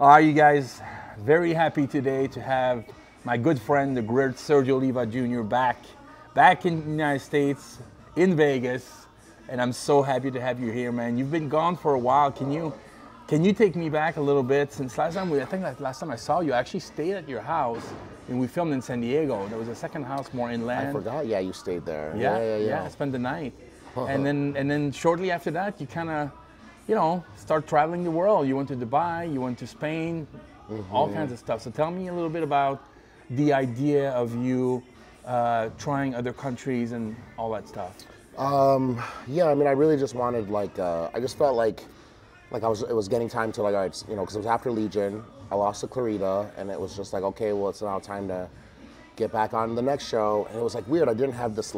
All right, you guys, very happy today to have my good friend, the great Sergio Oliva Jr. back in the United States, in Vegas, and I'm so happy to have you here, man. You've been gone for a while. Can you take me back a little bit? Since last time, I think last time I saw you, I actually stayed at your house, and we filmed in San Diego. There was a second house more inland. I forgot. Yeah, you stayed there. Yeah. I spent the night, and then shortly after that, you kind of, start traveling the world. You went to Dubai, you went to Spain, all kinds of stuff. So tell me a little bit about the idea of you trying other countries and all that stuff. Yeah, I mean, I really just wanted, I just felt like it was getting time to, all right, because it was after Legion. I lost to Clarita, and it was just like, okay, well, it's now time to get back on the next show. And it was, weird. I didn't have this,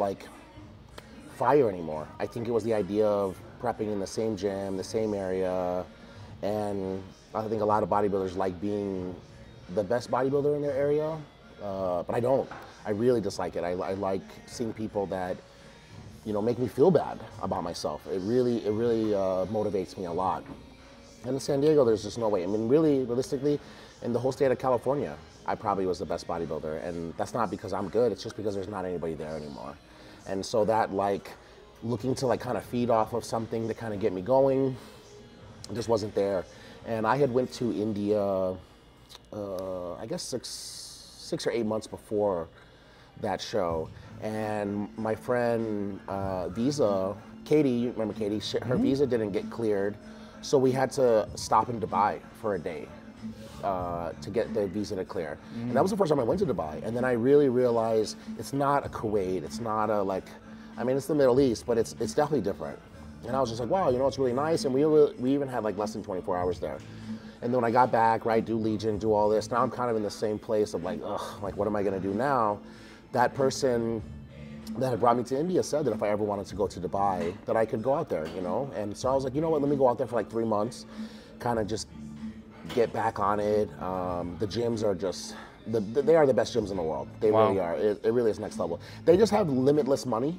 fire anymore. I think it was the idea of prepping in the same gym, the same area, and I think a lot of bodybuilders like being the best bodybuilder in their area, but I don't. I really dislike it. I like seeing people that, make me feel bad about myself. It really motivates me a lot. And in San Diego, there's just no way. I mean, really, realistically, in the whole state of California, I probably was the best bodybuilder, and that's not because I'm good. It's just because there's not anybody there anymore. And so that, looking to kind of feed off of something to kind of get me going, just wasn't there. And I had went to India, I guess six or 8 months before that show. And my friend visa, Katie, you remember Katie, her visa didn't get cleared. So we had to stop in Dubai for a day to get the visa to clear. And that was the first time I went to Dubai. And then I really realized it's not a Kuwait, it's not a it's the Middle East, but it's definitely different. And I was just like, wow, it's really nice. And we even had less than 24 hours there. And then when I got back, right, do Legion, do all this, now I'm kind of in the same place of what am I gonna do now? That person that had brought me to India said that if I ever wanted to go to Dubai, that I could go out there, And so I was like, you know what, let me go out there for 3 months, kind of just get back on it. The gyms are just, they are the best gyms in the world. They really are. It really is next level. They just have limitless money.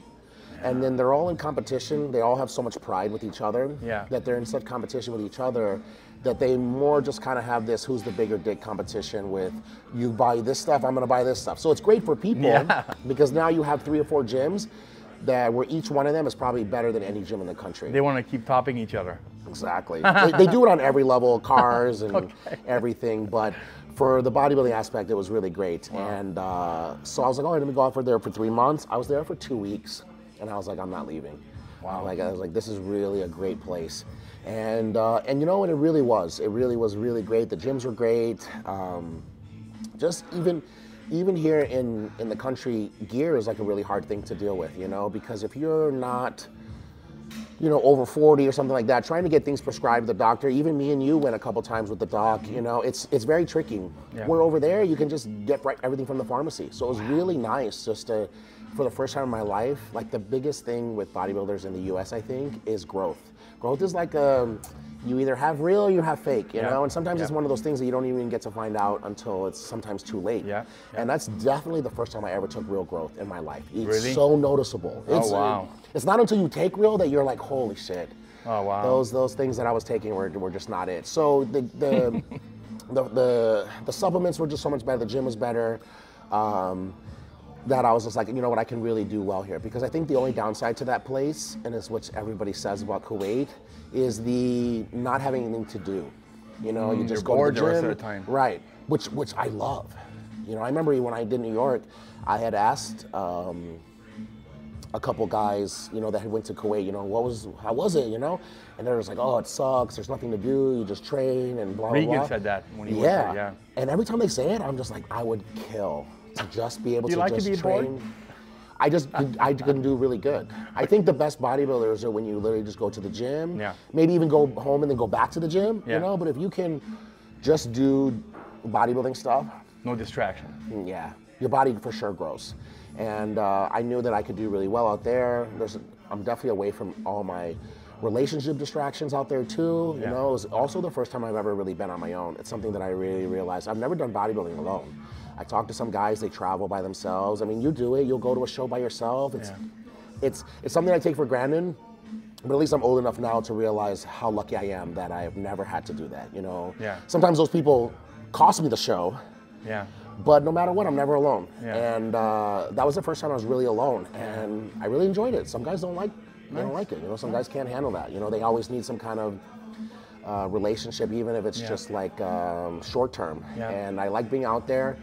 And then they're all in competition. They all have so much pride with each other that they're in such competition with each other that they more just kind of have this who's the bigger dick competition with, you buy this stuff, I'm gonna buy this stuff. So it's great for people because now you have 3 or 4 gyms where each one of them is probably better than any gym in the country. They want to keep topping each other. Exactly. they do it on every level, cars and everything, but for the bodybuilding aspect, it was really great. And so I was like, all right, let me go out there for 3 months. I was there for 2 weeks. And I was like, I'm not leaving. Wow. I was like, this is really a great place. And you know what, it really was. It really was really great. The gyms were great. Just even here in the country, gear is a really hard thing to deal with, because if you're not, over 40 or something like that, trying to get things prescribed with the doctor, even me and you went a couple times with the doc, it's very tricky. Yeah. Where over there, you can just get everything from the pharmacy. So it was really nice just to, for the first time in my life, the biggest thing with bodybuilders in the US, I think, is growth. Growth is you either have real or you have fake, you know? And sometimes it's one of those things that you don't even get to find out until it's sometimes too late. And that's definitely the first time I ever took real growth in my life. It's so noticeable. It's not until you take real that you're like, holy shit. Oh, wow. Those things that I was taking were just not it. So the supplements were just so much better. The gym was better. That I was just like, you know what, I can really do well here. Because I think the only downside to that place, and it's what everybody says about Kuwait, is the not having anything to do. You just go to the gym. The rest of the time. Right, which I love. I remember when I did New York, I had asked a couple guys, that had went to Kuwait, how was it, And they were just like, oh, it sucks, there's nothing to do, you just train and blah, blah, blah. Regan said that when he went there, And every time they say it, I'm just like, I would kill to just be able to just train. I couldn't do really good. I think the best bodybuilders are when you literally just go to the gym, maybe even go home and then go back to the gym, but if you can just do bodybuilding stuff. No distraction. Yeah, your body for sure grows. And I knew that I could do really well out there. I'm definitely away from all my relationship distractions out there too. It was also the first time I've ever really been on my own. It's something that I really realized. I've never done bodybuilding alone. I talk to some guys, they travel by themselves. I mean, you do it, you'll go to a show by yourself. It's something I take for granted, But at least I'm old enough now to realize how lucky I am that I have never had to do that, you know? Yeah. Sometimes those people cost me the show, Yeah. but no matter what, I'm never alone. Yeah. And that was the first time I was really alone, and I really enjoyed it. Some guys don't like it, you know? Some guys can't handle that, you know? They always need some kind of relationship, even if it's just like short term. Yeah. And I like being out there.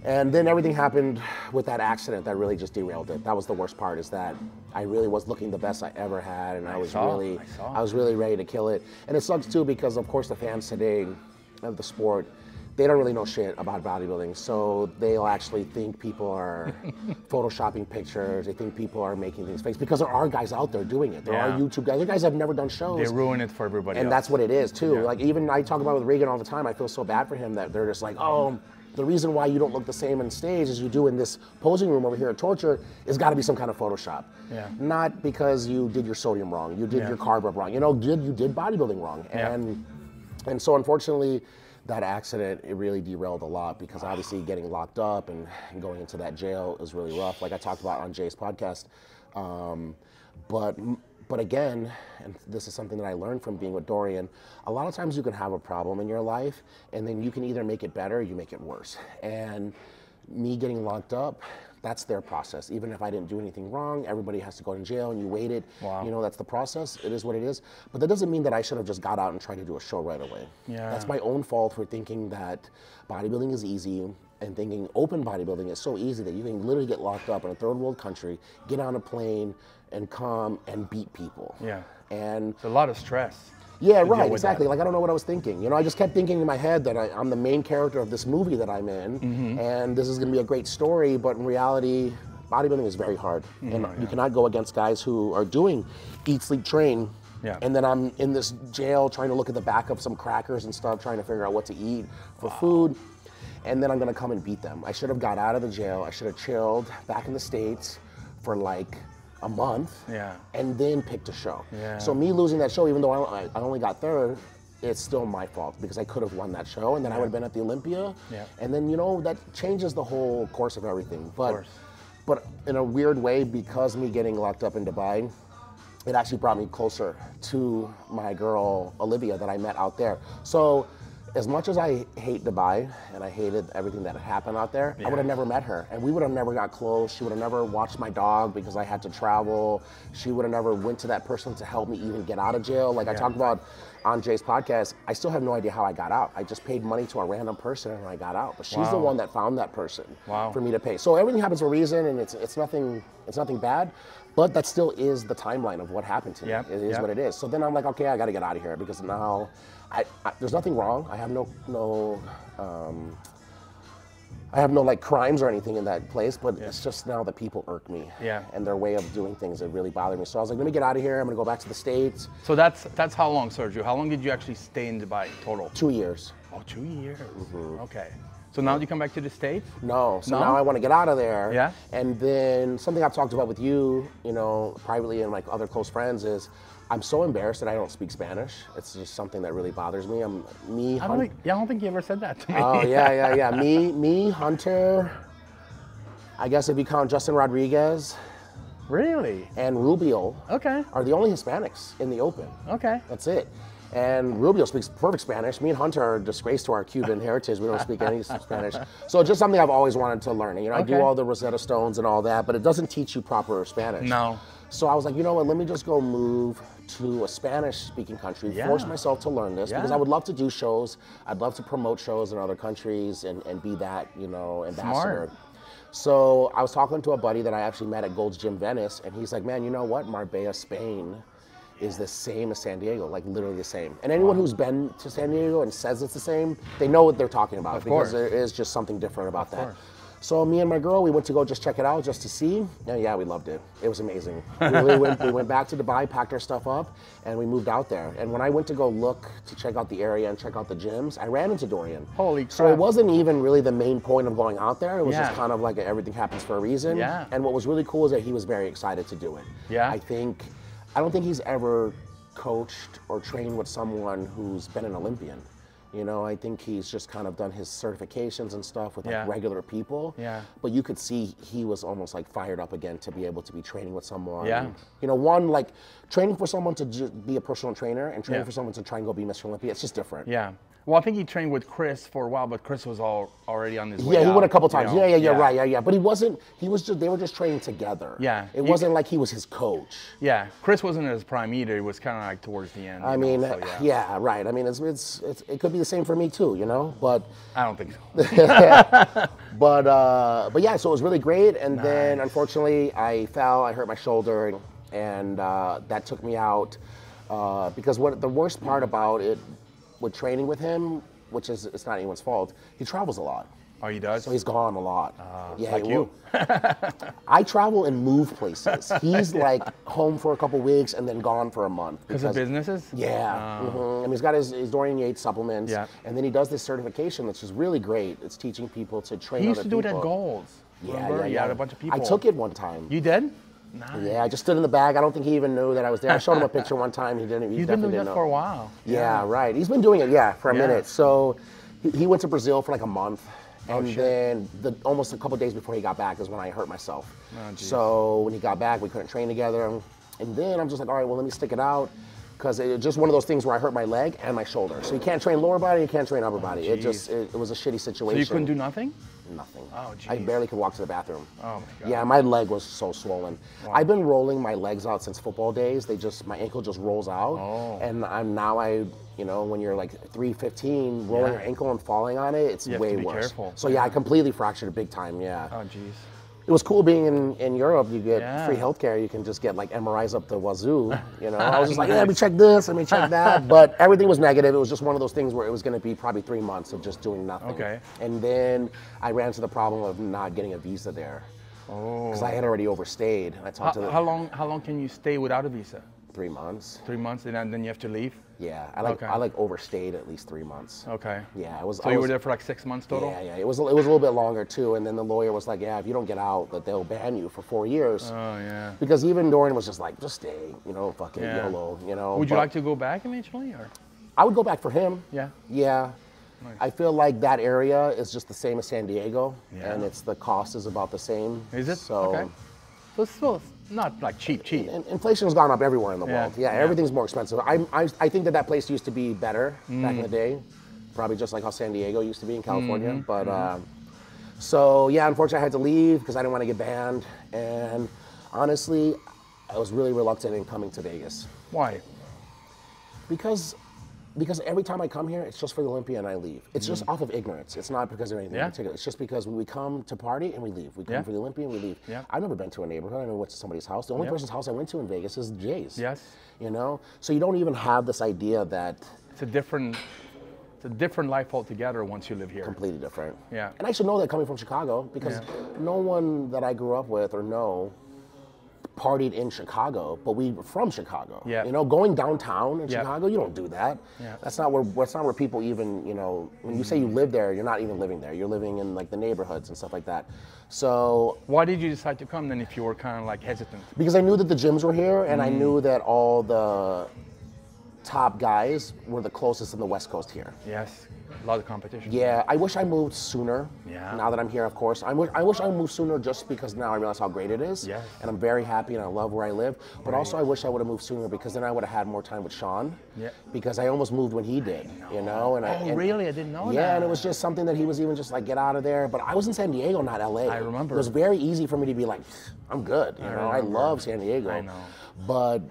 And then everything happened with that accident that really just derailed it. That was the worst part, is that I really was looking the best I ever had, and I was really ready to kill it. And it sucks too, because of course the fans today of the sport, they don't really know shit about bodybuilding, so they'll actually think people are photoshopping pictures. They think people are making things fake, because there are guys out there doing it. There are YouTube guys. There are guys that have never done shows. They ruin it for everybody and else. That's what it is too. Yeah. Like, even I talk about it with Reagan all the time. I feel so bad for him that they're just like, oh, the reason why you don't look the same on stage as you do in this posing room over here at Torture is got to be some kind of Photoshop. Yeah. Not because you did your sodium wrong, you did your carb up wrong. You know, you did bodybuilding wrong. And so unfortunately, that accident, it really derailed a lot, because obviously getting locked up and going into that jail is really rough, like I talked about on Jay's podcast. But again, and this is something that I learned from being with Dorian, a lot of times you can have a problem in your life, and then you can either make it better or you make it worse. And me getting locked up, that's their process. Even if I didn't do anything wrong, everybody has to go in jail, and you waited. Wow. You know, that's the process. It is what it is. But that doesn't mean that I should have just got out and tried to do a show right away. Yeah. That's my own fault for thinking that bodybuilding is easy, and thinking open bodybuilding is so easy that you can literally get locked up in a third world country, get on a plane, and come and beat people. Yeah. And it's a lot of stress. yeah, right, exactly. Like, I don't know what I was thinking. You know, I just kept thinking in my head that I'm the main character of this movie that I'm in, and this is going to be a great story, but in reality, bodybuilding is very hard. And you cannot go against guys who are doing eat, sleep, train, and then I'm in this jail trying to look at the back of some crackers and stuff, trying to figure out what to eat for food, and then I'm going to come and beat them. I should have got out of the jail. I should have chilled back in the States for like a month, and then picked a show. So me losing that show, even though I only got third, it's still my fault, because I could have won that show, and then I would have been at the Olympia, and then, you know, that changes the whole course of everything. But in a weird way, because me getting locked up in Dubai, it actually brought me closer to my girl Olivia that I met out there. So as much as I hate Dubai and I hated everything that had happened out there, I would have never met her, and we would have never got close. She would have never watched my dog because I had to travel. She would have never went to that person to help me even get out of jail. Like I talked about on Jay's podcast, I still have no idea how I got out. I just paid money to a random person and I got out. But she's the one that found that person for me to pay. So everything happens for a reason, and it's nothing bad. But that still is the timeline of what happened to me. It is what it is. So then I'm like, okay, I got to get out of here, because now there's nothing wrong. I have no like crimes or anything in that place, but it's just now the people irk me. And their way of doing things that really bother me. So I was like, let me get out of here. I'm gonna go back to the States. So that's how long, Sergio? How long did you actually stay in Dubai total? 2 years. Oh, 2 years. Okay. So now you come back to the States? No. So now I want to get out of there. Yeah. And then something I've talked about with you, you know, privately and like other close friends, is I'm so embarrassed that I don't speak Spanish. It's just something that really bothers me. I don't think you ever said that to me. Oh, yeah. Me, Hunter, I guess if you count Justin Rodriguez. Really? And Rubio. Okay. Are the only Hispanics in the Open. Okay. That's it. And Rubio speaks perfect Spanish. Me and Hunter are a disgrace to our Cuban heritage. We don't speak any Spanish. So it's just something I've always wanted to learn. You know, I do all the Rosetta Stones and all that, but it doesn't teach you proper Spanish. No. So I was like, you know what, let me just go move to a Spanish-speaking country, force myself to learn this, because I would love to do shows. I'd love to promote shows in other countries and be that, you know, ambassador. Smart. So I was talking to a buddy that I actually met at Gold's Gym Venice, and he's like, man, you know what, Marbella, Spain is the same as San Diego, like literally the same. And anyone who's been to San Diego and says it's the same, they know what they're talking about, because there is just something different about that. So me and my girl, we went to go just check it out, just to see. And yeah, we loved it. It was amazing. We went back to Dubai, packed our stuff up, and we moved out there. And when I went to go look to check out the area and check out the gyms, I ran into Dorian. Holy crap. So it wasn't even really the main point of going out there. It was just kind of like everything happens for a reason. And what was really cool is that he was very excited to do it. I don't think he's ever coached or trained with someone who's been an Olympian. You know, I think he's just kind of done his certifications and stuff with like Yeah. regular people. Yeah. But you could see he was almost like fired up again to be able to be training with someone. Yeah. You know, one, like training for someone to be a personal trainer and training Yeah. for someone to try and go be Mr. Olympia, it's just different. Yeah. Well, I think he trained with Chris for a while, but Chris was already on his way Yeah, he out, went a couple times. you know? Yeah, right, yeah. But he wasn't, he was just, they were just training together. Yeah. It wasn't like he was his coach. Yeah, Chris wasn't at his prime either. He was kind of like towards the end. I mean, so, yeah, right. I mean, it could be the same for me too, you know, but. I don't think so. But yeah, so it was really great. And then unfortunately I fell, I hurt my shoulder and that took me out because what the worst part about it with training with him, which is, it's not anyone's fault, he travels a lot. Oh, he does? So he's gone a lot. Yeah, like you. I travel and move places. He's like home for a couple weeks and then gone for a month. Because of businesses? Yeah. And he's got his Dorian Yates supplements. Yeah. And then he does this certification, which is really great. It's teaching people to train He used other to do people. it at Gold's. Remember? Yeah. He had a bunch of people. I took it one time. You did? Nice. Yeah, I just stood in the bag. I don't think he even knew that I was there. I showed him a picture one time. He didn't. He's been doing that for a while. Yeah, right. He's been doing it, for a minute. So he went to Brazil for like a month. And then almost a couple days before he got back is when I hurt myself. So when he got back, we couldn't train together. And then I'm just like, all right, well, let me stick it out. Because it's just one of those things where I hurt my leg and my shoulder. So you can't train lower body, you can't train upper body. It was a shitty situation. So you couldn't do nothing? Nothing. Oh, geez. I barely could walk to the bathroom. Oh, my God. Yeah, my leg was so swollen. Wow. I've been rolling my legs out since football days. My ankle just rolls out. Oh. And you know, when you're like 315, rolling your ankle and falling on it, it's way worse. Careful. So yeah, I completely fractured it big time, yeah. Oh, jeez. It was cool being in Europe. You get free healthcare. You can just get like MRIs up the wazoo. You know, I was just like, let me check this, let me check that. But everything was negative. It was just one of those things where it was going to be probably 3 months of just doing nothing. Okay. And then I ran into the problem of not getting a visa there. Oh. Because I had already overstayed. I talked to how long can you stay without a visa? 3 months. 3 months, and then you have to leave? Yeah, I overstayed at least 3 months. Okay. Yeah, it was. So you were there for like 6 months total? Yeah. It was a little bit longer too. And then the lawyer was like, yeah, if you don't get out, that they'll ban you for 4 years. Oh yeah. Because even Dorian was just like, just stay, you know, fuck it, YOLO, you know. Would you like to go back eventually, or? I would go back for him. Yeah. Yeah. Nice. I feel like that area is just the same as San Diego, and the cost is about the same. Is it? So, okay. So it's still not like cheap. Inflation's gone up everywhere in the world. Yeah, everything's more expensive. I think that place used to be better back in the day, probably just like how San Diego used to be in California. But so yeah, unfortunately I had to leave because I didn't want to get banned. And honestly, I was really reluctant in coming to Vegas. Why? Because every time I come here, it's just for the Olympia and I leave. It's just off of ignorance. It's not because of anything in particular. It's just because we come to party and we leave. We come for the Olympia and we leave. Yeah. I've never been to a neighborhood. I never went to somebody's house. The only person's house I went to in Vegas is Jay's. Yes. You know? So you don't even have this idea that... It's a different life altogether once you live here. Completely different. Yeah. And I should know that coming from Chicago because no one that I grew up with or know partied in Chicago, but we were from Chicago. Yeah. You know, going downtown in Chicago, you don't do that. Yeah. That's not where people even, you know, when you say you live there, you're not even living there. You're living in like the neighborhoods and stuff like that. So why did you decide to come then if you were kind of like hesitant? Because I knew that the gyms were here and I knew that all the top guys were the closest in the West Coast here. Yes. A lot of competition. Yeah, I wish I moved sooner. Yeah. Now that I'm here, of course. I wish I moved sooner just because now I realize how great it is. Yes. And I'm very happy and I love where I live. But also I wish I would have moved sooner because then I would have had more time with Sean. Yeah. Because I almost moved when he did, you know? And really? I didn't know that. Yeah, and it was just something that he was even just like, get out of there. But I was in San Diego, not LA. I remember. It was very easy for me to be like, I'm good. You know, I love San Diego. I know. But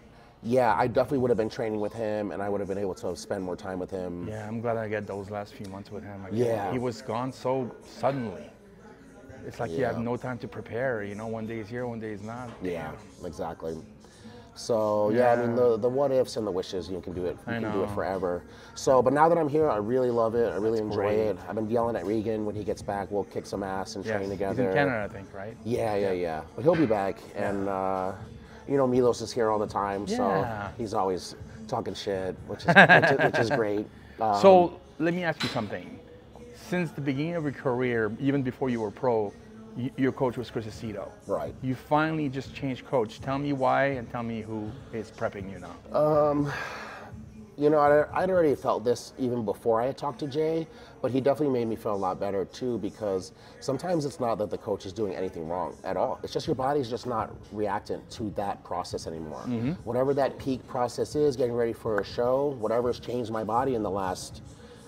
yeah, I definitely would have been training with him and I would have been able to spend more time with him. Yeah, I'm glad I got those last few months with him. Like, yeah. He was gone so suddenly. It's like you have no time to prepare, you know, one day is here, one day is not. Yeah, exactly. So yeah, I mean the what ifs and the wishes, you can do it. You can do it forever. So, but now that I'm here, I really love it. I really enjoy it. I've been yelling at Regan when he gets back. We'll kick some ass and train together. He's in Canada, I think, right? Yeah. But he'll be back, and you know, Milos is here all the time, so he's always talking shit, which is great. So let me ask you something. Since the beginning of your career, even before you were pro, your coach was Chris Aceto. Right. You finally just changed coach. Tell me why and tell me who is prepping you now. You know, I'd already felt this even before I had talked to Jay, but he definitely made me feel a lot better too, because sometimes it's not that the coach is doing anything wrong at all. It's just your body's just not reactant to that process anymore. Whatever that peak process is, getting ready for a show, whatever's changed my body in the last,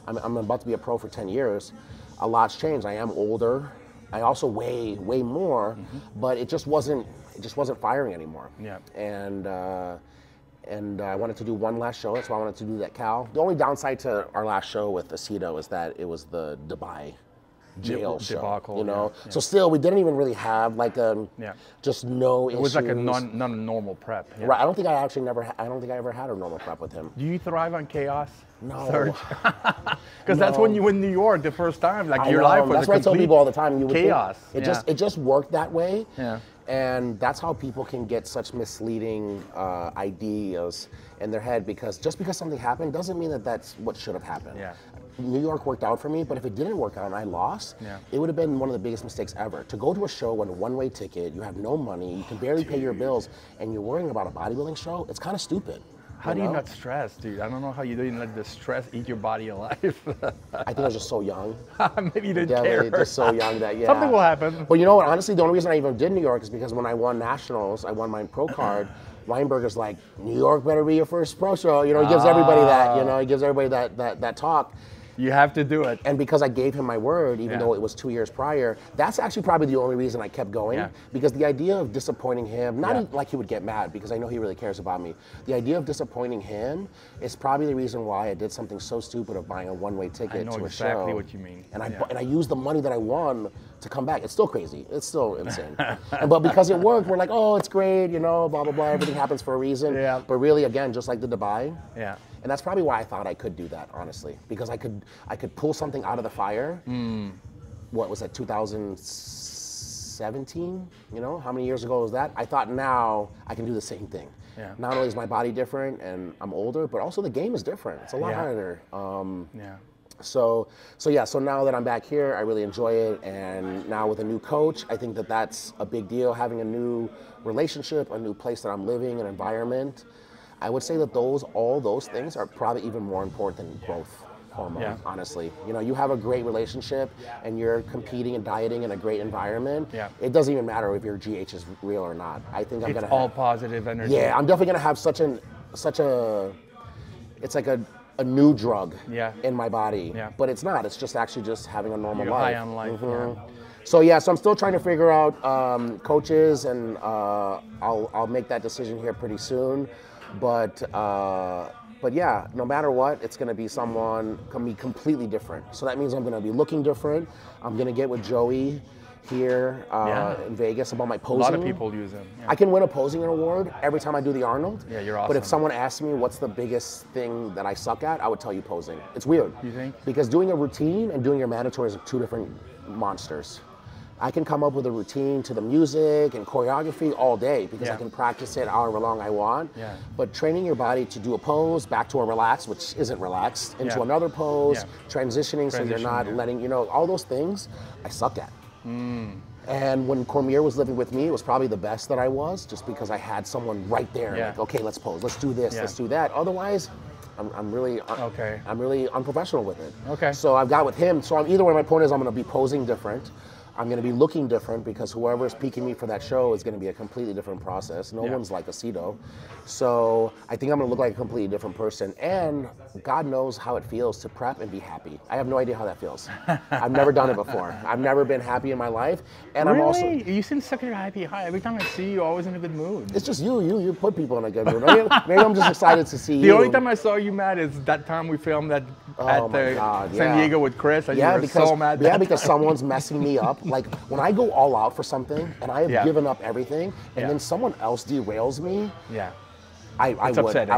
I'm about to be a pro for 10 years, a lot's changed. I am older. I also weigh way more, but it just wasn't firing anymore. Yeah. And I wanted to do one last show. That's why I wanted to do that Cal. The only downside to our last show with Aceto is that it was the Dubai jail show. Debacle, you know, yeah. So still, we didn't even really have like just no issues. It was like a not a normal prep. Yeah. Right. I don't think I ever had a normal prep with him. Do you thrive on chaos? No. Serge? Because that's when you win New York the first time. Like your know, life was that's what I tell people all the time. You would chaos. Think it just worked that way. Yeah. And that's how people can get such misleading ideas in their head, because just because something happened doesn't mean that that's what should have happened. Yeah. New York worked out for me, but if it didn't work out and I lost, it would have been one of the biggest mistakes ever. To go to a show on a one-way ticket, you have no money, you can barely pay your bills, and you're worrying about a bodybuilding show, it's kind of stupid. How do you not stress, dude? I don't know how you didn't let the stress eat your body alive. I think I was just so young. Maybe you didn't care. Just so young that, Something will happen. But you know what, honestly, the only reason I even did New York is because when I won nationals, I won my pro card, Weinberger's like, New York better be your first pro show. You know, he gives everybody that, you know, he gives everybody that talk. You have to do it. And because I gave him my word, even though it was 2 years prior, that's actually probably the only reason I kept going. Yeah. Because the idea of disappointing him, not even like he would get mad, because I know he really cares about me. The idea of disappointing him is probably the reason why I did something so stupid of buying a one-way ticket to a show. I know exactly what you mean. And I used the money that I won to come back. It's still crazy. It's still insane. But because it worked, we're like, oh, it's great, you know, blah, blah, blah. Everything happens for a reason. Yeah. But really, again, just like the Dubai. Yeah. And that's probably why I thought I could do that, honestly, because I could pull something out of the fire. What was that, 2017? You know, how many years ago was that? I thought now I can do the same thing. Yeah. Not only is my body different and I'm older, but also the game is different. It's a lot harder. So now that I'm back here, I really enjoy it. And now with a new coach, I think that that's a big deal. Having a new relationship, a new place that I'm living, an environment. I would say that all those things are probably even more important than growth hormone, honestly. You know, you have a great relationship and you're competing and dieting in a great environment. Yeah. It doesn't even matter if your GH is real or not. I think I'm gonna have all positive energy. Yeah, I'm definitely gonna have such a it's like a new drug in my body. Yeah. But it's not. It's just actually just having a normal life. High on life. So I'm still trying to figure out coaches, and I'll make that decision here pretty soon. But yeah, no matter what, it's going to be someone can be completely different. So that means I'm going to be looking different. I'm going to get with Joey here in Vegas about my posing. A lot of people use him. Yeah. I can win a posing award every time I do the Arnold. Yeah, you're awesome. But if someone asks me what's the biggest thing that I suck at, I would tell you posing. It's weird. You think? Because doing a routine and doing your mandatories are two different monsters. I can come up with a routine to the music and choreography all day because I can practice it however long I want. Yeah. But training your body to do a pose, back to a relaxed, which isn't relaxed, into another pose, transitioning so you're not letting, you know, all those things I suck at. And when Cormier was living with me, it was probably the best that I was, just because I had someone right there, like, okay, let's pose, let's do this, let's do that. Otherwise, I'm really unprofessional with it. Okay. So I've got with him, so either way, my point is I'm going to be posing different. I'm going to be looking different because whoever's peaking me for that show is going to be a completely different process. No one's like Aceto. So I think I'm going to look like a completely different person. And God knows how it feels to prep and be happy. I have no idea how that feels. I've never done it before. I've never been happy in my life. And really? I'm also... You seem such a happy high. Every time I see you, you're always in a good mood. It's just you put people in a good mood. Maybe I'm just excited to see you. The only time I saw you mad is that time we filmed at San Diego with Chris. And you were so mad. Yeah, because someone's messing me up. Like, when I go all out for something and I have given up everything and then someone else derails me, I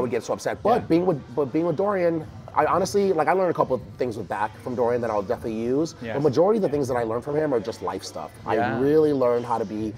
would get so upset. But being with Dorian, I honestly, like, I learned a couple of things from Dorian that I'll definitely use. Yes. The majority of the things that I learned from him are just life stuff. I really learned how to be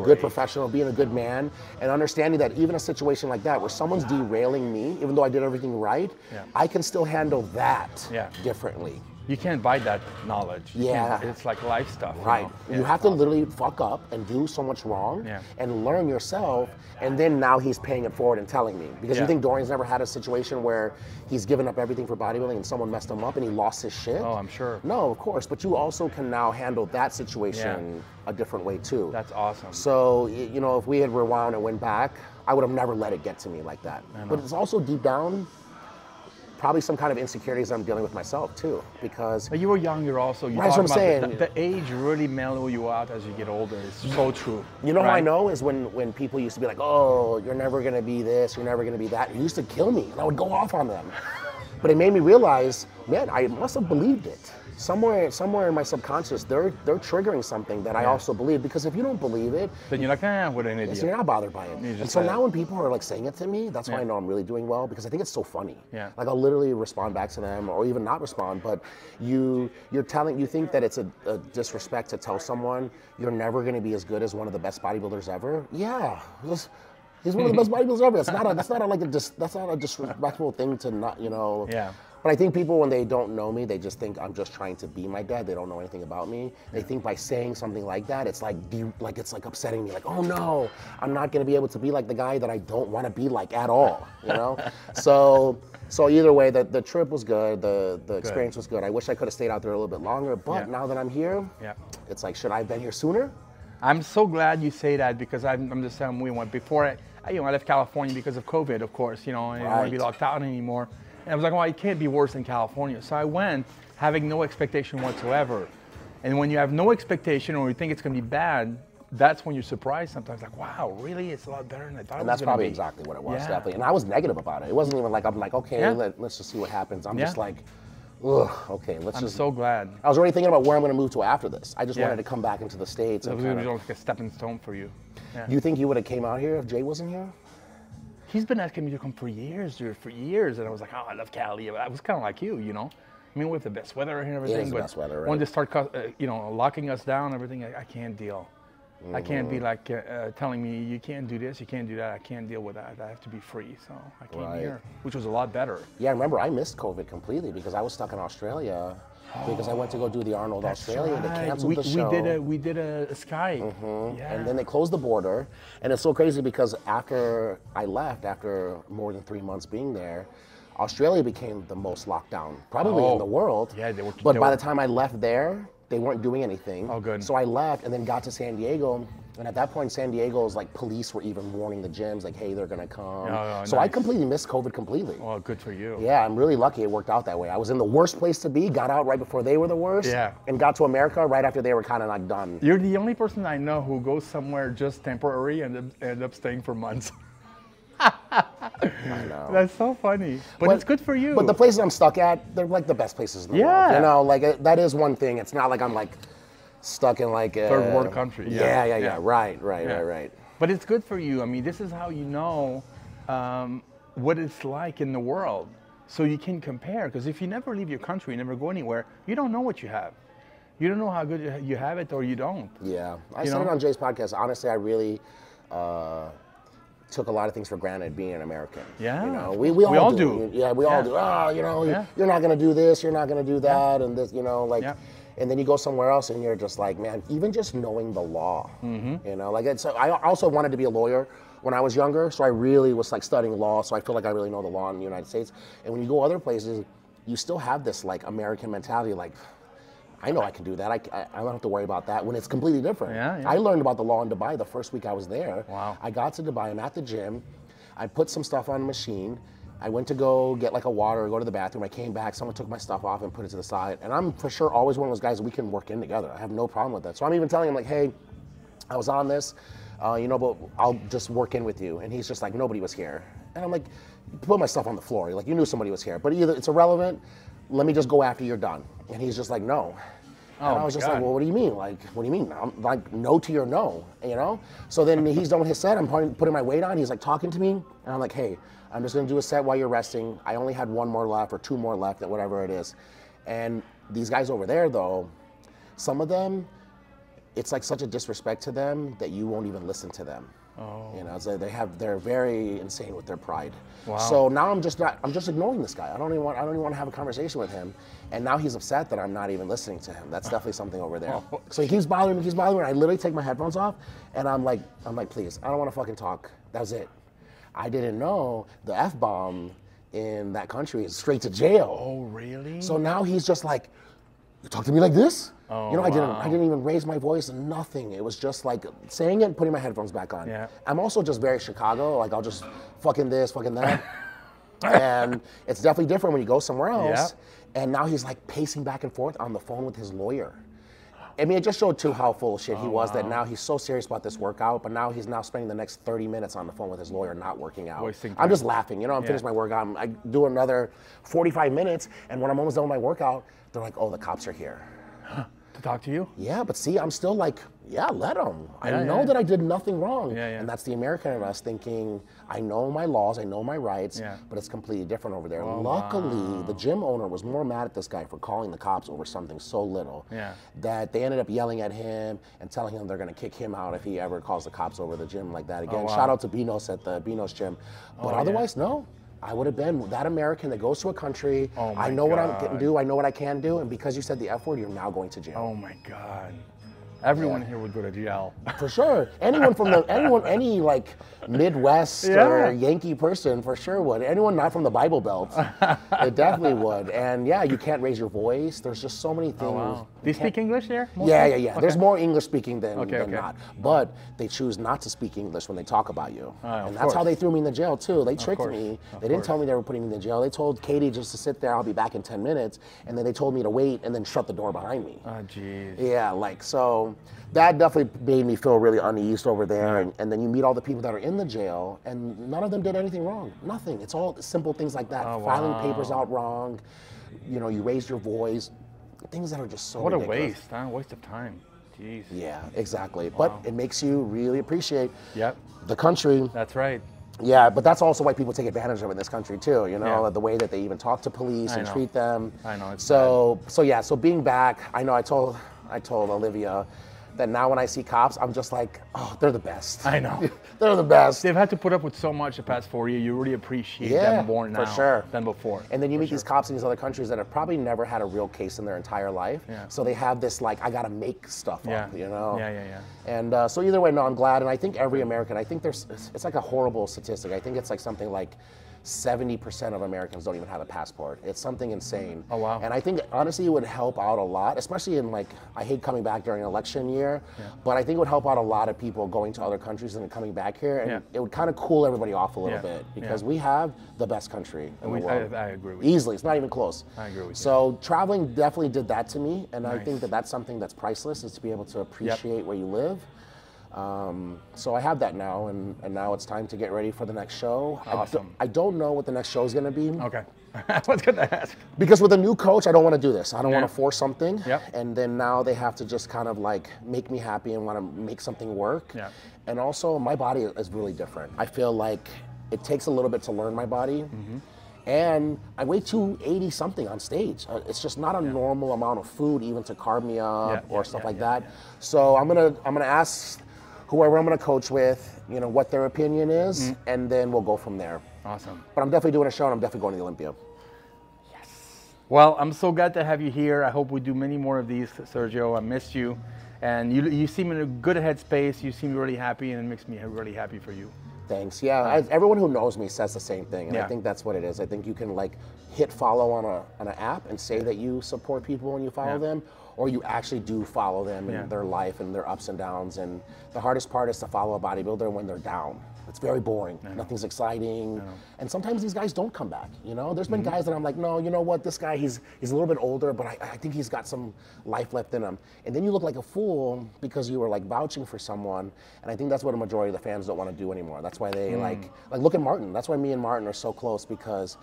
good professional, being a good man, and understanding that even a situation like that where someone's derailing me, even though I did everything right, I can still handle that differently. You can't buy that knowledge. Yeah. It's like life stuff. Right. You, You have to literally fuck up and do so much wrong and learn yourself. And then now he's paying it forward and telling me. Because you think Dorian's never had a situation where he's given up everything for bodybuilding and someone messed him up and he lost his shit? Oh, I'm sure. No, of course. But you also can now handle that situation a different way too. That's awesome. So, you know, if we had rewound and went back, I would have never let it get to me like that. But it's also deep down, probably some kind of insecurities I'm dealing with myself too, because. But you were young, you're also, you Right, that's what I'm saying. The age really mellow you out as you get older. It's so true. You know how I know is when people used to be like, oh, you're never gonna be this, you're never gonna be that. It used to kill me, and I would go off on them. But it made me realize, man, I must have believed it. Somewhere in my subconscious, they're triggering something that I also believe, because if you don't believe it, then you're like, what an idiot. So you're not bothered by it. And so now when people are like saying it to me, that's why I know I'm really doing well, because I think it's so funny. Yeah. Like I'll literally respond back to them, or even not respond, but you think that it's a disrespect to tell someone you're never going to be as good as one of the best bodybuilders ever. Yeah. He's one of the best bodybuilders ever. That's not a disrespectful thing to not, you know. Yeah. But I think people, when they don't know me, they just think I'm just trying to be my dad. They don't know anything about me. They think by saying something like that, it's like it's like upsetting me. Like, oh no, I'm not going to be able to be like the guy that I don't want to be like at all. You know. So either way, the trip was good. The experience was good. I wish I could have stayed out there a little bit longer. But now that I'm here, it's like, should I have been here sooner? I'm so glad you say that, because I'm the same way. Before I left California because of COVID, of course. You know, I didn't want to be locked out anymore. And I was like, well, it can't be worse than California. So I went having no expectation whatsoever. And when you have no expectation, or you think it's going to be bad, that's when you're surprised sometimes. Like, wow, really? It's a lot better than I thought it was going to be. And that's probably exactly what it was, definitely. And I was negative about it. It wasn't even like, I'm like, okay, let's just see what happens. I'm just like, ugh, okay, I'm so glad. I was already thinking about where I'm going to move to after this. I just wanted to come back into the States. It was like a stepping stone for you. Yeah. You think you would have came out here if Jay wasn't here? He's been asking me to come for years, dude, and I was like, oh, I love Cali. I was kind of like you, you know. I mean, with the best weather and everything, it is the best weather, right? When they start, locking us down and everything, I can't deal. I can't be like telling me, you can't do this, you can't do that. I can't deal with that. I have to be free, so I came here, which was a lot better. Yeah, remember, I missed COVID completely because I was stuck in Australia. Because I went to go do the Arnold Australia, they canceled the show. We did a Skype. Yeah. And then they closed the border, and it's so crazy because after I left, after more than 3 months being there, Australia became the most locked down, probably in the world. Yeah, But by the time I left there, they weren't doing anything. Oh, good. So I left and then got to San Diego. And at that point, San Diego's like police were even warning the gyms, like, hey, they're gonna come. So I completely missed COVID completely. Well, good for you. Yeah, I'm really lucky it worked out that way. I was in the worst place to be, got out right before they were the worst, and got to America right after they were kind of like done. You're the only person I know who goes somewhere just temporary and end up staying for months. I know. That's so funny. But it's good for you. But the places I'm stuck at, they're like the best places in the world. You know, like that is one thing. It's not like I'm like stuck in like a third world country. Yeah. Right. But it's good for you. I mean, this is how you know what it's like in the world. So you can compare, because if you never leave your country, you never go anywhere, you don't know what you have. You don't know how good you have it, or you don't. Yeah. I said it on Jay's podcast. Honestly, I really took a lot of things for granted being an American. Yeah. You know, we all do. Yeah, we all do. Oh, you know, you're not going to do this, you're not going to do that, and this, you know, like. And then you go somewhere else and you're just like, man, even just knowing the law, you know, like it's, I also wanted to be a lawyer when I was younger. So I really was like studying law. So I feel like I really know the law in the United States. And when you go other places, you still have this like American mentality, like, I know I can do that. I don't have to worry about that, when it's completely different. I learned about the law in Dubai the first week I was there. Wow. I got to Dubai, I'm at the gym. I put some stuff on the machine. I went to go get like a water or go to the bathroom. I came back, someone took my stuff off and put it to the side. And I'm for sure always one of those guys that we can work in together. I have no problem with that. So I'm even telling him like, hey, I was on this, you know, but I'll just work in with you. And he's just like, nobody was here. And I'm like, put my stuff on the floor. Like, you knew somebody was here, but either it's irrelevant. Let me just go after you're done. And he's just like, no. And I was just like, well, what do you mean? Like, what do you mean? I'm like, no to your no, you know? So then he's done with his set. I'm putting my weight on. He's like talking to me. And I'm like, hey, I'm just going to do a set while you're resting. I only had 1 more left or 2 more left, whatever it is. And these guys over there, though, some of them, it's like such a disrespect to them that you won't even listen to them. Oh. You know, so they're very insane with their pride. Wow. So now I'm just ignoring this guy. I don't even want to have a conversation with him. And now he's upset that I'm not even listening to him. That's definitely something over there. Oh. So he keeps bothering me, and I literally take my headphones off, and I'm like, please, I don't want to fucking talk. That's it. I didn't know the F-bomb in that country is straight to jail. Oh, really? So now he's just like, you talk to me like this? Oh, you know, wow. I didn't even raise my voice, nothing. It was just like saying it and putting my headphones back on. Yeah. I'm also just very Chicago, like I'll just fucking this, fucking that. And it's definitely different when you go somewhere else. Yeah. And now he's like pacing back and forth on the phone with his lawyer. I mean, it just showed too how full of shit he was, that now he's so serious about this workout, but now he's spending the next 30 minutes on the phone with his lawyer not working out. Wasting I'm time. just laughing, you know, I'm finished my workout, I do another 45 minutes, and when I'm almost done with my workout, they're like, oh, the cops are here. To talk to you? Yeah, but see, I'm still like, yeah, let them. I Yeah, know yeah. that I did nothing wrong. Yeah, yeah. And that's the American in us thinking, I know my laws, I know my rights, Yeah. but it's completely different over there. Oh, Luckily, wow. the gym owner was more mad at this guy for calling the cops over something so little Yeah. that they ended up yelling at him and telling him they're going to kick him out if he ever calls the cops over the gym like that again. wow. Shout out to Benos at the Benos gym. But yeah. otherwise, no. I would have been that American that goes to a country. Oh my I know what I can God. do. I know what I can do. And because you said the F word, you're now going to jail. Oh my God. Everyone here would go to jail. For sure. Anyone from any like Midwest Yeah. or Yankee person for sure would. Anyone not from the Bible Belt, it definitely would. And yeah, you can't raise your voice. There's just so many things. Oh, wow. Do you speak English here? mostly? Yeah. There's Okay. more English speaking than Okay. not. But they choose not to speak English when they talk about you. Of And that's how course. they threw me in the jail too. They tricked course. me. Of They didn't course. tell me they were putting me in the jail. They told Katie just to sit there, I'll be back in 10 minutes. And then they told me to wait and then shut the door behind me. Oh, jeez. Yeah, like, so that definitely made me feel really uneased over there. And then you meet all the people that are in the jail, and none of them did anything wrong. Nothing. It's all simple things like that. Oh, Filing wow. papers out wrong. You know, you raised your voice. Things that are just so What a ridiculous. waste, huh? Waste of time. Jeez. Yeah, exactly. But it makes you really appreciate Yep. the country. That's right. Yeah, but that's also why people take advantage of it in this country too. You know, Yeah. the way that they even talk to police I and know. treat them. I know, it's So being back, I know I told Olivia that now when I see cops, I'm just like, oh, they're the best. I know. They're the best. They've had to put up with so much the past 4 years. You really appreciate Yeah, them more now for sure. than before. And then you meet these cops in these other countries that have probably never had a real case in their entire life. Yeah. So they have this like, I gotta make stuff Yeah. up, you know? Yeah. And so either way, no, I'm glad. And I think every American, I think it's like a horrible statistic. I think it's like something like 70% of Americans don't even have a passport. It's something insane. Oh, wow. And I think honestly it would help out a lot, especially in like, I hate coming back during election year, but I think it would help out a lot of people going to other countries and then coming back here. And Yeah. it would kind of cool everybody off a little Yeah. bit because Yeah. we have the best country in the world. I agree with you. Easily, it's not even close. I agree with you. So traveling definitely did that to me, and I Nice. think that that's something that's priceless, is to be able to appreciate where you live. So I have that now, and now it's time to get ready for the next show. Awesome. I don't know what the next show is going to be, Okay. I was going to ask. because with a new coach, I don't want to do this. I don't want to force something, Yep. and then now they have to just kind of like make me happy and want to make something work. Yeah. And also, my body is really different. I feel like it takes a little bit to learn my body. Mm-hmm. And I weigh 280 something on stage. It's just not a normal amount of food even to carb me up or stuff like that. So I'm gonna ask whoever I'm gonna coach with, you know, what their opinion is, and then we'll go from there. Awesome. But I'm definitely doing a show, and I'm definitely going to the Olympia. Well, I'm so glad to have you here. I hope we do many more of these, Sergio. I missed you. And you seem in a good headspace. You seem really happy, and it makes me really happy for you. Thanks. Yeah, everyone who knows me says the same thing, and I Yeah. think that's what it is. I think you can like hit follow on an app and say that you support people when you follow them, or you actually do follow them in their life and their ups and downs. And the hardest part is to follow a bodybuilder when they're down. It's very boring. Nothing's exciting. And sometimes these guys don't come back. You know, there's been guys that I'm like, no, you know what? This guy, he's a little bit older, but I think he's got some life left in him. And then you look like a fool because you were like vouching for someone. And I think that's what a majority of the fans don't want to do anymore. That's why they like look at Martin. That's why me and Martin are so close, because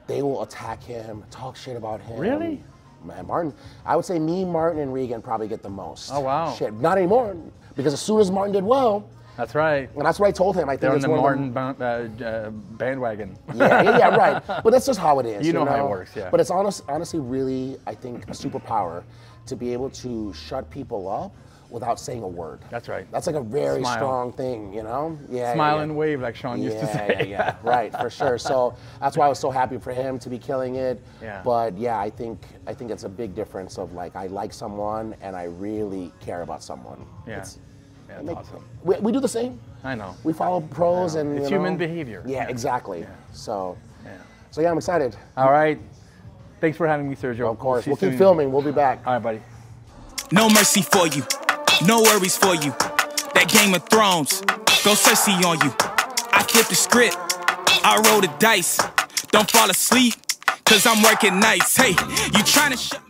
they will attack him, talk shit about him. Really? Man, Martin, I would say me, Martin, and Regan probably get the most. Oh, wow. Shit, not anymore, because as soon as Martin did well, That's right. and that's what I told him. I think They're in it's the one of Martin bandwagon. yeah, right. But that's just how it is. You know how it works, yeah. But it's honestly really, I think, a superpower to be able to shut people up without saying a word. That's right. That's like a very Smile. strong thing, you know? Yeah. Smile and wave, like Sean used to say. Yeah, right, for sure. So that's why I was so happy for him to be killing it. Yeah. But yeah, I think it's a big difference of like I like someone and I really care about someone. Yeah. That's awesome. We do the same. I know. We follow pros and it's human behavior. Yeah, exactly. Yeah. So yeah, I'm excited. All right. Thanks for having me, Sergio. Of course. We'll keep filming. We'll be back. All right, buddy. No mercy for you. No worries for you. That Game of Thrones. Go Cersei on you. I flip the script. I roll the dice. Don't fall asleep, cause I'm working nights. Hey, you trying to shut me